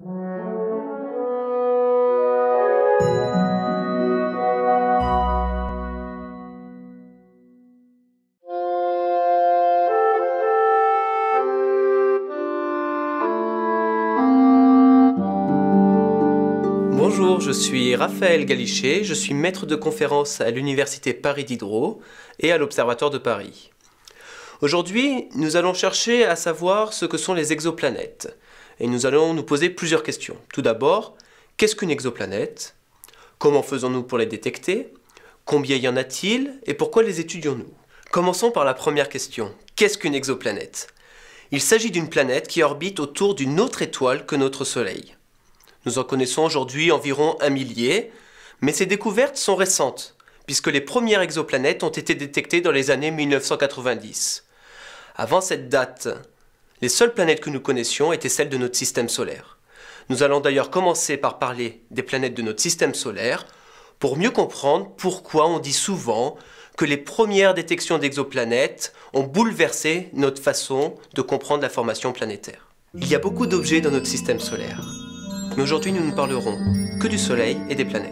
Bonjour, je suis Raphaël Galichet, je suis maître de conférence à l'Université Paris Diderot et à l'Observatoire de Paris. Aujourd'hui, nous allons chercher à savoir ce que sont les exoplanètes. Et nous allons nous poser plusieurs questions. Tout d'abord, qu'est-ce qu'une exoplanète? Comment faisons-nous pour les détecter? Combien y en a-t-il? Et pourquoi les étudions-nous? Commençons par la première question. Qu'est-ce qu'une exoplanète? Il s'agit d'une planète qui orbite autour d'une autre étoile que notre Soleil. Nous en connaissons aujourd'hui environ 1 millier, mais ces découvertes sont récentes, puisque les premières exoplanètes ont été détectées dans les années 1990. Avant cette date, les seules planètes que nous connaissions étaient celles de notre système solaire. Nous allons d'ailleurs commencer par parler des planètes de notre système solaire, pour mieux comprendre pourquoi on dit souvent que les premières détections d'exoplanètes ont bouleversé notre façon de comprendre la formation planétaire. Il y a beaucoup d'objets dans notre système solaire. Mais aujourd'hui, nous ne parlerons que du Soleil et des planètes.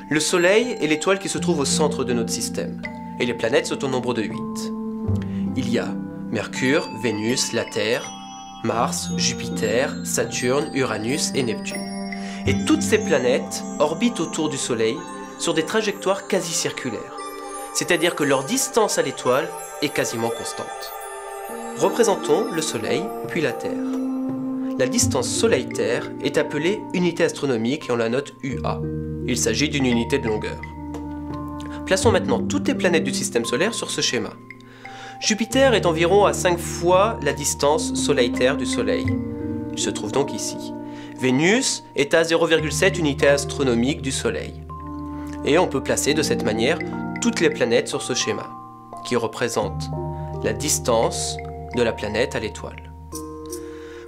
Le Soleil est l'étoile qui se trouve au centre de notre système, et les planètes sont au nombre de 8. Il y a Mercure, Vénus, la Terre, Mars, Jupiter, Saturne, Uranus et Neptune. Et toutes ces planètes orbitent autour du Soleil sur des trajectoires quasi circulaires, c'est-à-dire que leur distance à l'étoile est quasiment constante. Représentons le Soleil puis la Terre. La distance Soleil-Terre est appelée unité astronomique et on la note UA. Il s'agit d'une unité de longueur. Plaçons maintenant toutes les planètes du système solaire sur ce schéma. Jupiter est environ à 5 fois la distance Soleil-Terre du Soleil. Il se trouve donc ici. Vénus est à 0,7 unité astronomique du Soleil. Et on peut placer de cette manière toutes les planètes sur ce schéma, qui représente la distance de la planète à l'étoile.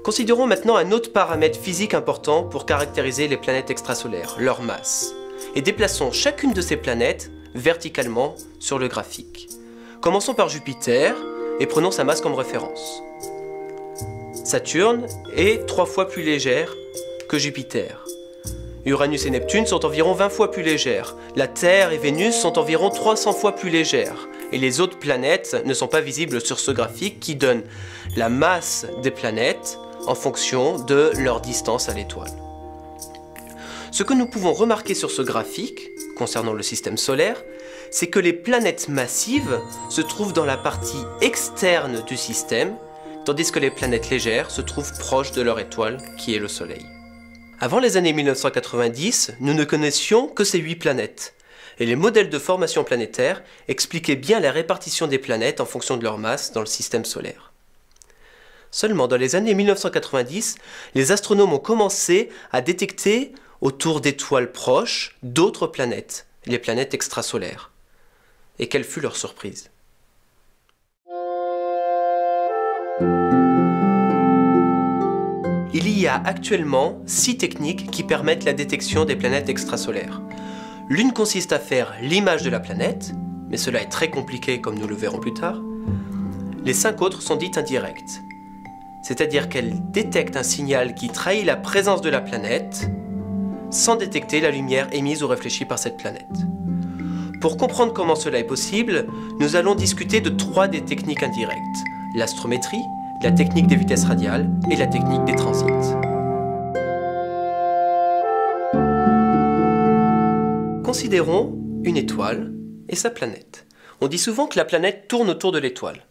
Considérons maintenant un autre paramètre physique important pour caractériser les planètes extrasolaires, leur masse. Et déplaçons chacune de ces planètes verticalement sur le graphique. Commençons par Jupiter et prenons sa masse comme référence. Saturne est 3 fois plus légère que Jupiter. Uranus et Neptune sont environ 20 fois plus légères. La Terre et Vénus sont environ 300 fois plus légères. Et les autres planètes ne sont pas visibles sur ce graphique qui donne la masse des planètes en fonction de leur distance à l'étoile. Ce que nous pouvons remarquer sur ce graphique, concernant le système solaire, c'est que les planètes massives se trouvent dans la partie externe du système, tandis que les planètes légères se trouvent proches de leur étoile, qui est le Soleil. Avant les années 1990, nous ne connaissions que ces 8 planètes, et les modèles de formation planétaire expliquaient bien la répartition des planètes en fonction de leur masse dans le système solaire. Seulement dans les années 1990, les astronomes ont commencé à détecter autour d'étoiles proches d'autres planètes, les planètes extrasolaires. Et quelle fut leur surprise? Il y a actuellement 6 techniques qui permettent la détection des planètes extrasolaires. L'une consiste à faire l'image de la planète, mais cela est très compliqué comme nous le verrons plus tard. Les 5 autres sont dites indirectes. C'est-à-dire qu'elle détecte un signal qui trahit la présence de la planète sans détecter la lumière émise ou réfléchie par cette planète. Pour comprendre comment cela est possible, nous allons discuter de 3 des techniques indirectes: l'astrométrie, la technique des vitesses radiales et la technique des transits. Considérons une étoile et sa planète. On dit souvent que la planète tourne autour de l'étoile.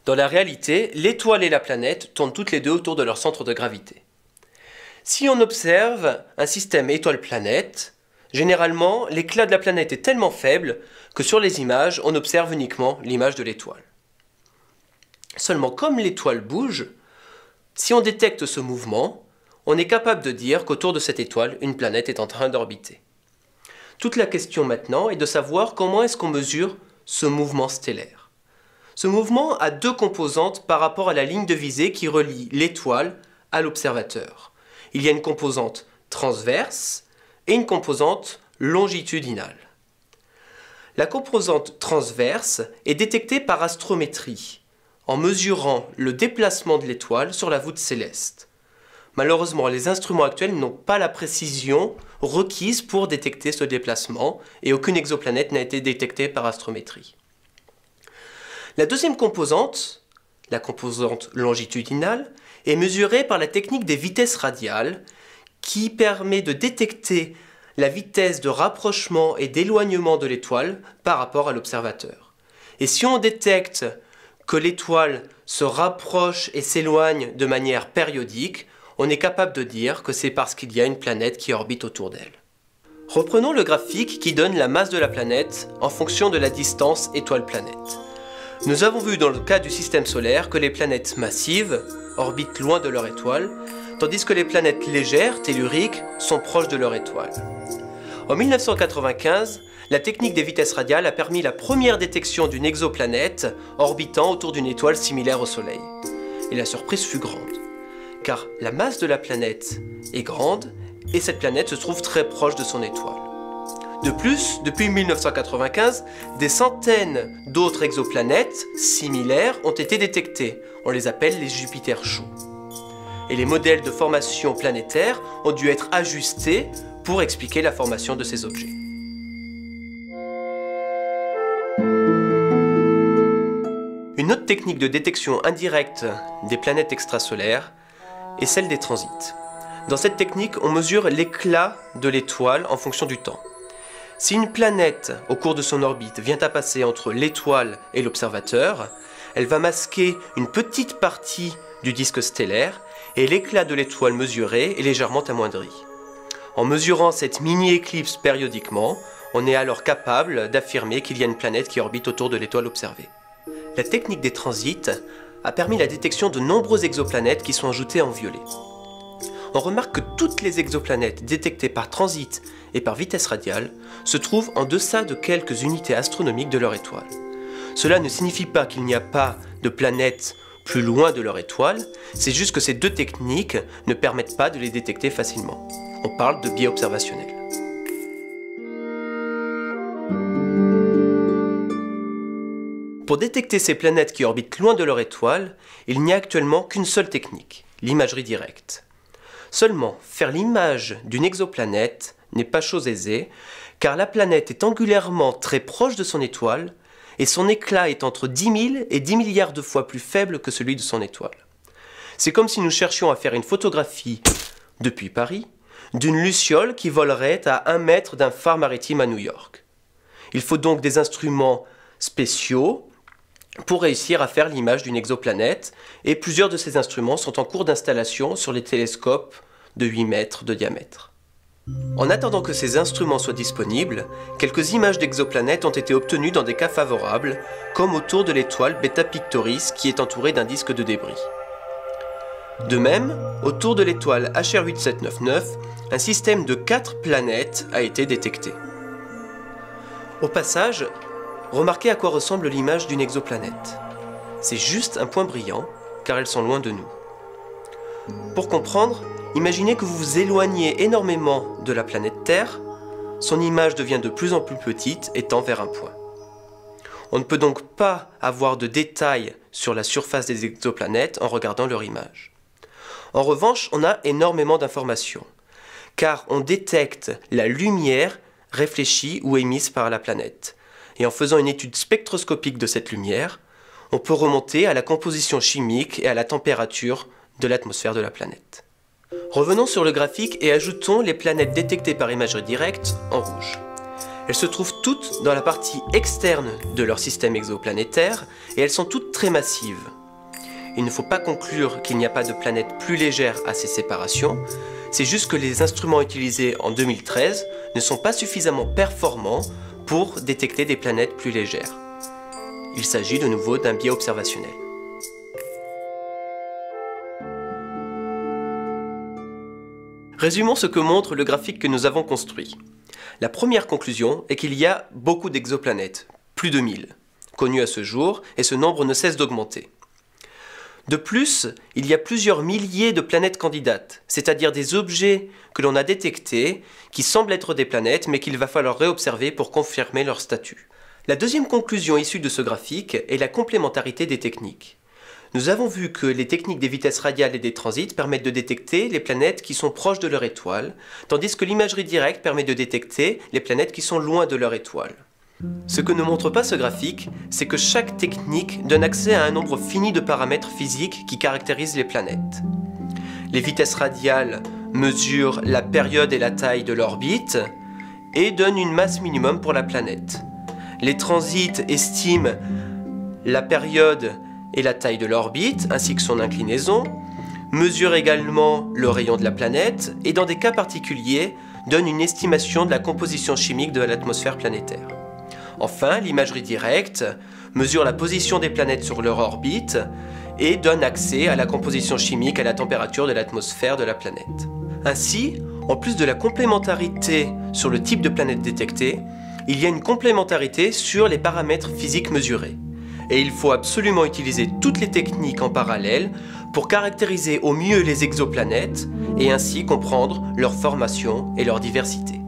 Dans la réalité, l'étoile et la planète tournent toutes les deux autour de leur centre de gravité. Si on observe un système étoile-planète, généralement, l'éclat de la planète est tellement faible que sur les images, on observe uniquement l'image de l'étoile. Seulement, comme l'étoile bouge, si on détecte ce mouvement, on est capable de dire qu'autour de cette étoile, une planète est en train d'orbiter. Toute la question maintenant est de savoir comment est-ce qu'on mesure ce mouvement stellaire. Ce mouvement a 2 composantes par rapport à la ligne de visée qui relie l'étoile à l'observateur. Il y a une composante transverse et une composante longitudinale. La composante transverse est détectée par astrométrie, en mesurant le déplacement de l'étoile sur la voûte céleste. Malheureusement, les instruments actuels n'ont pas la précision requise pour détecter ce déplacement et aucune exoplanète n'a été détectée par astrométrie. La deuxième composante, la composante longitudinale, est mesurée par la technique des vitesses radiales qui permet de détecter la vitesse de rapprochement et d'éloignement de l'étoile par rapport à l'observateur. Et si on détecte que l'étoile se rapproche et s'éloigne de manière périodique, on est capable de dire que c'est parce qu'il y a une planète qui orbite autour d'elle. Reprenons le graphique qui donne la masse de la planète en fonction de la distance étoile-planète. Nous avons vu dans le cas du système solaire que les planètes massives orbitent loin de leur étoile, tandis que les planètes légères, telluriques, sont proches de leur étoile. En 1995, la technique des vitesses radiales a permis la première détection d'une exoplanète orbitant autour d'une étoile similaire au Soleil. Et la surprise fut grande, car la masse de la planète est grande et cette planète se trouve très proche de son étoile. De plus, depuis 1995, des centaines d'autres exoplanètes similaires ont été détectées. On les appelle les Jupiters chauds. Et les modèles de formation planétaire ont dû être ajustés pour expliquer la formation de ces objets. Une autre technique de détection indirecte des planètes extrasolaires est celle des transits. Dans cette technique, on mesure l'éclat de l'étoile en fonction du temps. Si une planète, au cours de son orbite, vient à passer entre l'étoile et l'observateur, elle va masquer une petite partie du disque stellaire et l'éclat de l'étoile mesurée est légèrement amoindri. En mesurant cette mini-éclipse périodiquement, on est alors capable d'affirmer qu'il y a une planète qui orbite autour de l'étoile observée. La technique des transits a permis la détection de nombreuses exoplanètes qui sont ajoutées en violet. On remarque que toutes les exoplanètes détectées par transit et par vitesse radiale se trouvent en deçà de quelques unités astronomiques de leur étoile. Cela ne signifie pas qu'il n'y a pas de planètes plus loin de leur étoile, c'est juste que ces deux techniques ne permettent pas de les détecter facilement. On parle de biais observationnel. Pour détecter ces planètes qui orbitent loin de leur étoile, il n'y a actuellement qu'une seule technique, l'imagerie directe. Seulement, faire l'image d'une exoplanète n'est pas chose aisée, car la planète est angulairement très proche de son étoile, et son éclat est entre 10 000 et 10 milliards de fois plus faible que celui de son étoile. C'est comme si nous cherchions à faire une photographie depuis Paris d'une luciole qui volerait à 1 mètre d'un phare maritime à New York. Il faut donc des instruments spéciaux pour réussir à faire l'image d'une exoplanète, et plusieurs de ces instruments sont en cours d'installation sur les télescopes de 8 mètres de diamètre. En attendant que ces instruments soient disponibles, quelques images d'exoplanètes ont été obtenues dans des cas favorables, comme autour de l'étoile Beta Pictoris qui est entourée d'un disque de débris. De même, autour de l'étoile HR 8799, un système de 4 planètes a été détecté. Au passage, remarquez à quoi ressemble l'image d'une exoplanète. C'est juste un point brillant, car elles sont loin de nous. Pour comprendre, imaginez que vous vous éloignez énormément de la planète Terre, son image devient de plus en plus petite et tend vers un point. On ne peut donc pas avoir de détails sur la surface des exoplanètes en regardant leur image. En revanche, on a énormément d'informations, car on détecte la lumière réfléchie ou émise par la planète. Et en faisant une étude spectroscopique de cette lumière, on peut remonter à la composition chimique et à la température de l'atmosphère de la planète. Revenons sur le graphique et ajoutons les planètes détectées par imagerie directe en rouge. Elles se trouvent toutes dans la partie externe de leur système exoplanétaire et elles sont toutes très massives. Il ne faut pas conclure qu'il n'y a pas de planètes plus légères à ces séparations, c'est juste que les instruments utilisés en 2013 ne sont pas suffisamment performants pour détecter des planètes plus légères. Il s'agit de nouveau d'un biais observationnel. Résumons ce que montre le graphique que nous avons construit. La première conclusion est qu'il y a beaucoup d'exoplanètes, plus de 1000, connues à ce jour, et ce nombre ne cesse d'augmenter. De plus, il y a plusieurs milliers de planètes candidates, c'est-à-dire des objets que l'on a détectés, qui semblent être des planètes, mais qu'il va falloir réobserver pour confirmer leur statut. La deuxième conclusion issue de ce graphique est la complémentarité des techniques. Nous avons vu que les techniques des vitesses radiales et des transits permettent de détecter les planètes qui sont proches de leur étoile, tandis que l'imagerie directe permet de détecter les planètes qui sont loin de leur étoile. Ce que ne montre pas ce graphique, c'est que chaque technique donne accès à un nombre fini de paramètres physiques qui caractérisent les planètes. Les vitesses radiales mesurent la période et la taille de l'orbite et donnent une masse minimum pour la planète. Les transits estiment la période et la taille de l'orbite, ainsi que son inclinaison, mesurent également le rayon de la planète et dans des cas particuliers, donnent une estimation de la composition chimique de l'atmosphère planétaire. Enfin, l'imagerie directe mesure la position des planètes sur leur orbite et donne accès à la composition chimique, à la température de l'atmosphère de la planète. Ainsi, en plus de la complémentarité sur le type de planète détectée, il y a une complémentarité sur les paramètres physiques mesurés. Et il faut absolument utiliser toutes les techniques en parallèle pour caractériser au mieux les exoplanètes et ainsi comprendre leur formation et leur diversité.